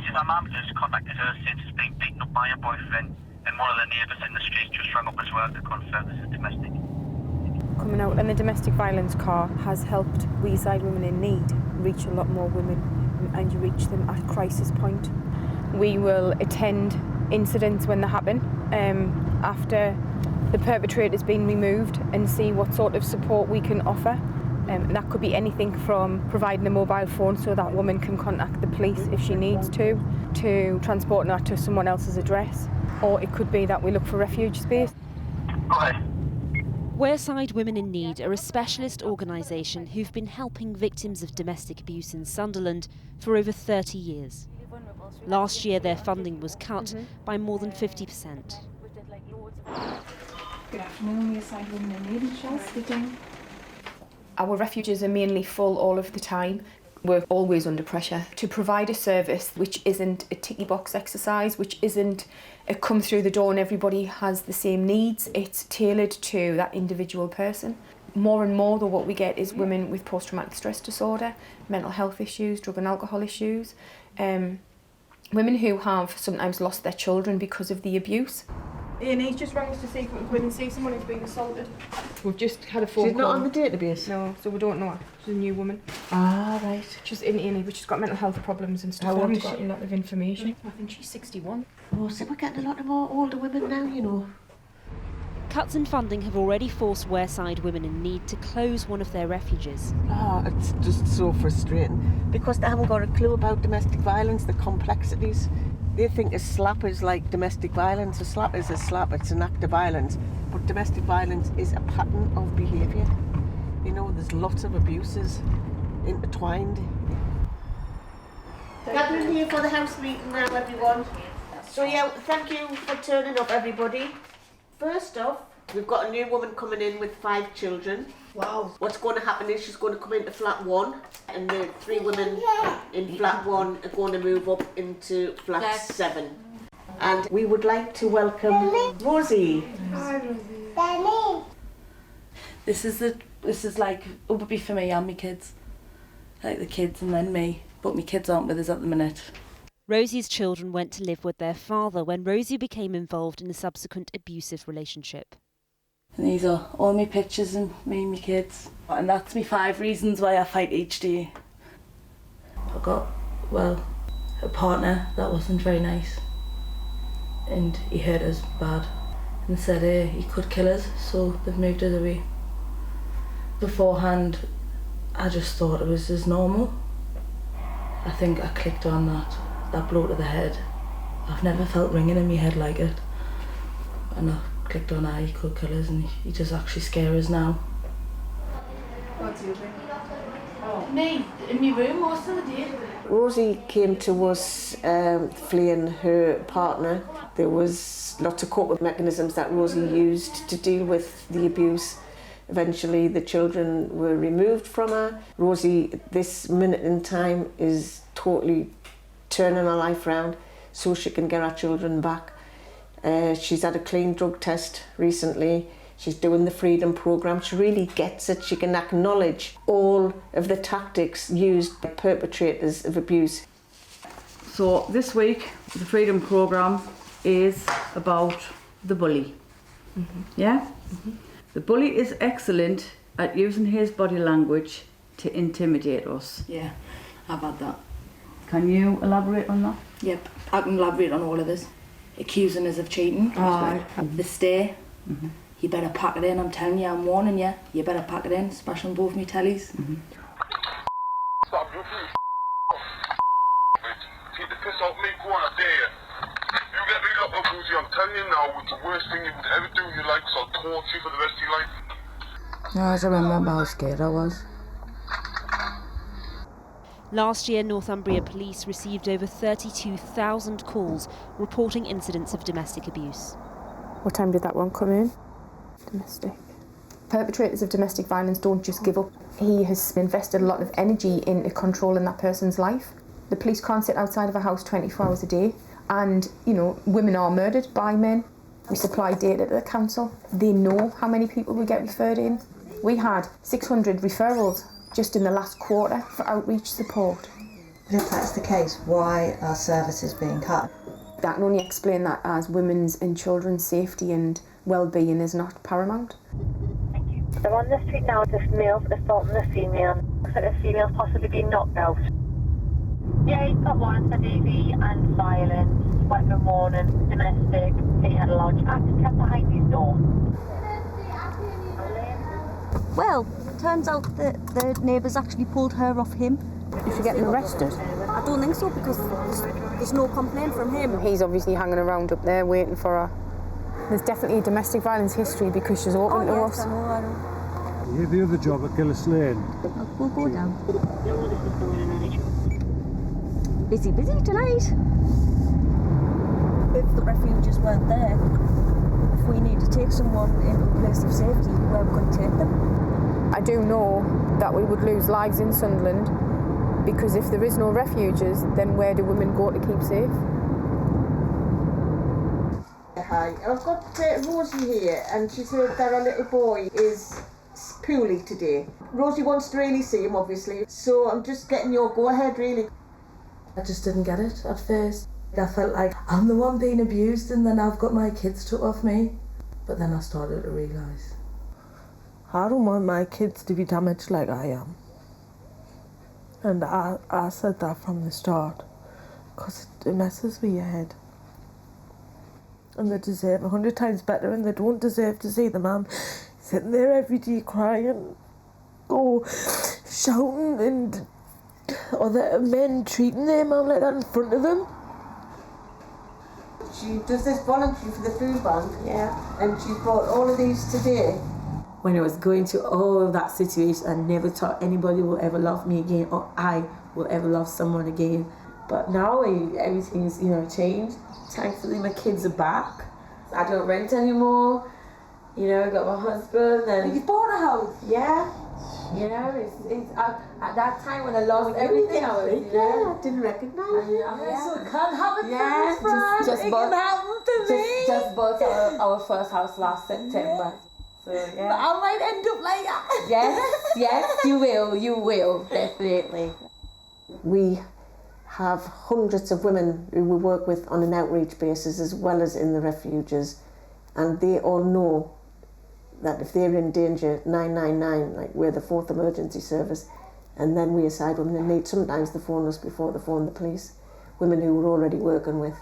Obviously, my mum just contacted her since she's been beaten up by her boyfriend, and one of the neighbours in the street just rang up as well to confirm this is domestic. Coming out in the domestic violence car has helped Wearside Women in Need reach a lot more women, and you reach them at crisis point. We will attend incidents when they happen after the perpetrator's been removed and see what sort of support we can offer. And that could be anything from providing a mobile phone so that woman can contact the police if she needs to transporting her to someone else's address, or it could be that we look for refuge space. Go ahead. Wearside Women in Need are a specialist organisation who've been helping victims of domestic abuse in Sunderland for over 30 years. Last year their funding was cut by more than 50%. Good afternoon, Wearside Women in Need, Jess speaking. Our refuges are mainly full all of the time. We're always under pressure to provide a service which isn't a ticky box exercise, which isn't a come through the door and everybody has the same needs. It's tailored to that individual person. More and more though what we get is women with post-traumatic stress disorder, mental health issues, drug and alcohol issues, women who have sometimes lost their children because of the abuse. A&E's just rang us to see if we can go in and see someone who's been assaulted. We've just had a phone call. She's not on the database? No, so we don't know her. She's a new woman. Ah, right. She's in A&E, but she's got mental health problems and stuff. How old is got she? a lot of information. I think she's 61. Oh, so we're getting a lot of more older women now, you know. Cuts in funding have already forced Wearside Women in Need to close one of their refuges. Oh, it's just so frustrating because they haven't got a clue about domestic violence, the complexities. They think a slap is like domestic violence. A slap is a slap, it's an act of violence. But domestic violence is a pattern of behaviour. You know, there's lots of abuses intertwined. Gathering here for the house meeting now, everyone. So yeah, thank you for turning up, everybody. First off, we've got a new woman coming in with 5 children. Wow. What's going to happen is she's going to come into flat 1 and the 3 women in flat 1 are going to move up into flat 7. And we would like to welcome Rosie. Hi, Rosie. This is like, it would be for me and my kids. Like the kids and then me, but my kids aren't with us at the minute. Rosie's children went to live with their father when Rosie became involved in a subsequent abusive relationship. And these are all my pictures and me and my kids. And that's my 5 reasons why I fight each day. I got, well, a partner that wasn't very nice. And he hurt us bad. And said he could kill us, so they've moved us away. Beforehand, I just thought it was as normal. I think I clicked on that blow to the head. I've never felt ringing in my head like it. And I clicked on he could kill us and he does actually scare us now. What's your thing? Me, in my room most of the day. Rosie came to us fleeing her partner. There was lots of coping mechanisms that Rosie used to deal with the abuse. Eventually the children were removed from her. Rosie, this minute in time, is totally turning her life around so she can get her children back. She's had a clean drug test recently. She's doing the freedom program. She really gets it. She can acknowledge all of the tactics used by perpetrators of abuse. So this week, the freedom program is about the bully. Yeah? The bully is excellent at using his body language to intimidate us. Yeah, I've had that. Can you elaborate on that? Yep, I can elaborate on all of this. Accusing us of cheating. The stay. You better pack it in, I'm telling you, I'm warning you. You better pack it in, smashing both me tellies. Stop, you take the piss out me, go on, I dare you. You get me up with Rosie, I'm telling you now, it's the worst thing you would ever do in your life, so I'll torture you for the rest of your life. No, I just remember how scared I was. Last year, Northumbria Police received over 32,000 calls reporting incidents of domestic abuse. What time did that one come in? Domestic. Perpetrators of domestic violence don't just give up. He has invested a lot of energy into controlling that person's life. The police can't sit outside of a house 24 hours a day. And, you know, women are murdered by men. We supply data to the council. They know how many people we get referred in. We had 600 referrals just in the last quarter for outreach support. But if that's the case, why are services being cut? I can only explain that as women's and children's safety and well-being is not paramount. Thank you. They're on the street now, this male's assaulting the female. Looks like the female's possibly been knocked out. Yeah, he's got warrants for DV and violence, weapon warning, domestic, he had a lodge. Active kept behind his door. Well, turns out that the neighbours actually pulled her off him. Is she getting arrested? I don't think so, because there's no complaint from him. He's obviously hanging around up there waiting for her. There's definitely a domestic violence history because she's open to us. I know. You have the other job at Gillis Lane. We'll go down. Busy tonight. If the refuges weren't there, if we need to take someone into a place of safety, where are we going to take them? I do know that we would lose lives in Sunderland because if there is no refuges, then where do women go to keep safe? Hi, I've got Rosie here, and she said that her little boy is poorly today. Rosie wants to really see him, obviously, so I'm just getting your go-ahead, really. I just didn't get it at first. I felt like I'm the one being abused and then I've got my kids took off me. But then I started to realise I don't want my kids to be damaged like I am. And I said that from the start because it messes with your head. And they deserve 100 times better, and they don't deserve to see the man sitting there every day crying or shouting and other men treating their man like that in front of them. She does this voluntary for the food bank, and she brought all of these today. When I was going through all of that situation, I never thought anybody will ever love me again, or I will ever love someone again. But now everything's changed. Thankfully, my kids are back. I don't rent anymore. I got my husband and you bought a house. Yeah. It's at that time when I lost everything, I was, I didn't recognise you. So it can't happen to me, just it bought, can happen to me. Just bought our first house last September. So, But I might end up like that. Yes, you will, definitely. We have hundreds of women who we work with on an outreach basis as well as in the refuges, and they all know that if they're in danger, 999, like we're the 4th emergency service, and then Wearside Women in Need, sometimes they phone us before they phone the police, women who we're already working with.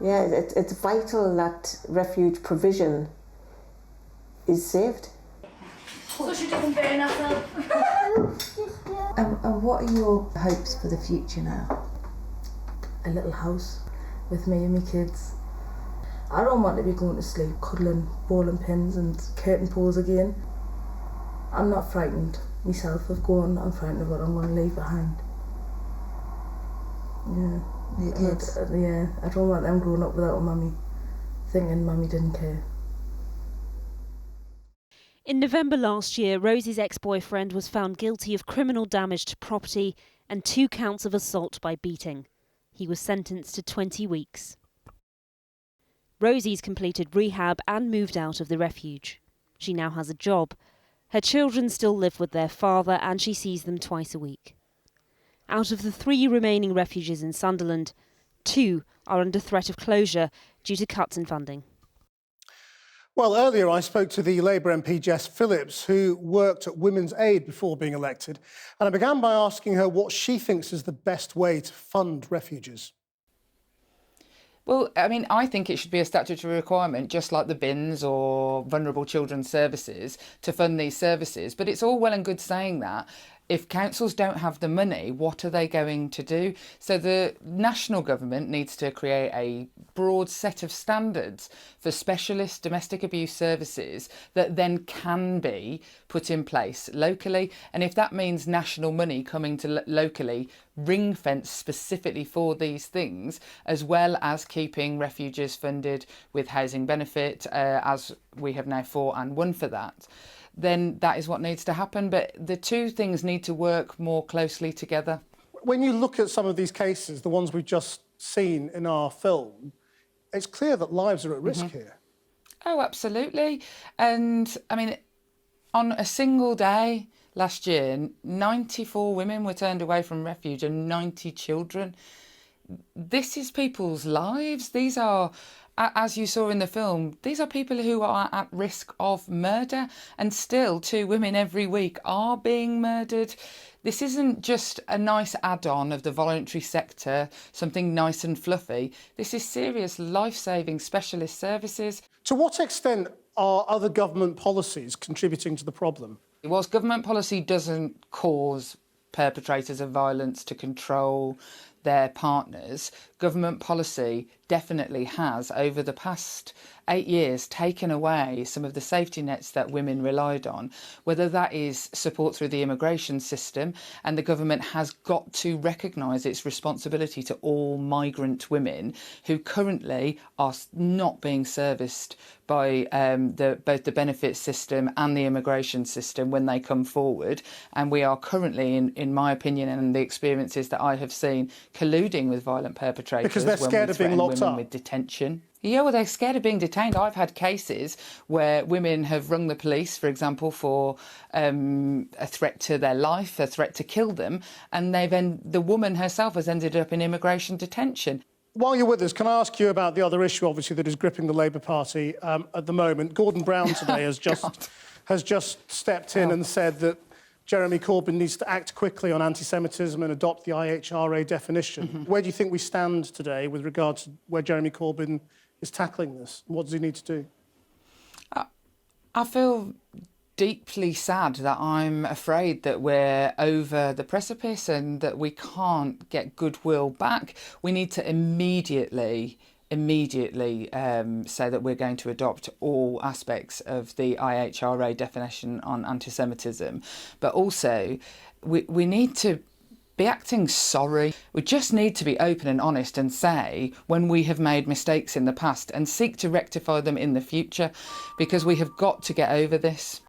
Yeah, it's vital that refuge provision is saved. So she doesn't burn herself. And what are your hopes for the future now? A little house with me and my kids. I don't want to be going to sleep cuddling bowling pins and curtain poles again. I'm not frightened myself of going, I'm frightened of what I'm going to leave behind. Yeah. Your kids? I don't want them growing up without a mummy, thinking mummy didn't care. In November last year, Rosie's ex-boyfriend was found guilty of criminal damage to property and 2 counts of assault by beating. He was sentenced to 20 weeks. Rosie's completed rehab and moved out of the refuge. She now has a job. Her children still live with their father and she sees them twice a week. Out of the 3 remaining refuges in Sunderland, 2 are under threat of closure due to cuts in funding. Well, earlier I spoke to the Labour MP Jess Phillips, who worked at Women's Aid before being elected, and I began by asking her what she thinks is the best way to fund refuges. Well, I mean, I think it should be a statutory requirement, just like the bins or vulnerable children's services, to fund these services. But it's all well and good saying that. If councils don't have the money, what are they going to do? So the national government needs to create a broad set of standards for specialist domestic abuse services that then can be put in place locally. And if that means national money coming to locally, ring-fence specifically for these things, as well as keeping refuges funded with housing benefit, as we have now fought and won for that, then that is what needs to happen. But the 2 things need to work more closely together. When you look at some of these cases, the ones we've just seen in our film, it's clear that lives are at risk here. Oh, absolutely. And I mean, on a single day, last year, 94 women were turned away from refuge and 90 children. This is people's lives. These are, as you saw in the film, these are people who are at risk of murder, and still 2 women every week are being murdered. This isn't just a nice add-on of the voluntary sector, something nice and fluffy. This is serious life-saving specialist services. To what extent are other government policies contributing to the problem? Whilst government policy doesn't cause perpetrators of violence to control their partners, government policy definitely has, over the past 8 years, taken away some of the safety nets that women relied on, whether that is support through the immigration system, and the government has got to recognise its responsibility to all migrant women who currently are not being serviced by both the benefits system and the immigration system when they come forward. And we are currently, in my opinion and the experiences that I have seen, colluding with violent perpetrators because they're scared of being locked up with detention. Yeah, well, they're scared of being detained. I've had cases where women have rung the police, for example, for a threat to their life, a threat to kill them, and the woman herself has ended up in immigration detention. While you're with us, can I ask you about the other issue, obviously, that is gripping the Labour Party at the moment? Gordon Brown today has just stepped in and said that Jeremy Corbyn needs to act quickly on anti-Semitism and adopt the IHRA definition. Where do you think we stand today with regard to where Jeremy Corbyn is tackling this? What does he need to do? I feel deeply sad that I'm afraid that we're over the precipice and that we can't get goodwill back. We need to immediately say that we're going to adopt all aspects of the IHRA definition on anti-Semitism, but also we need to be acting sorry. We just need to be open and honest and say when we have made mistakes in the past and seek to rectify them in the future, because we have got to get over this.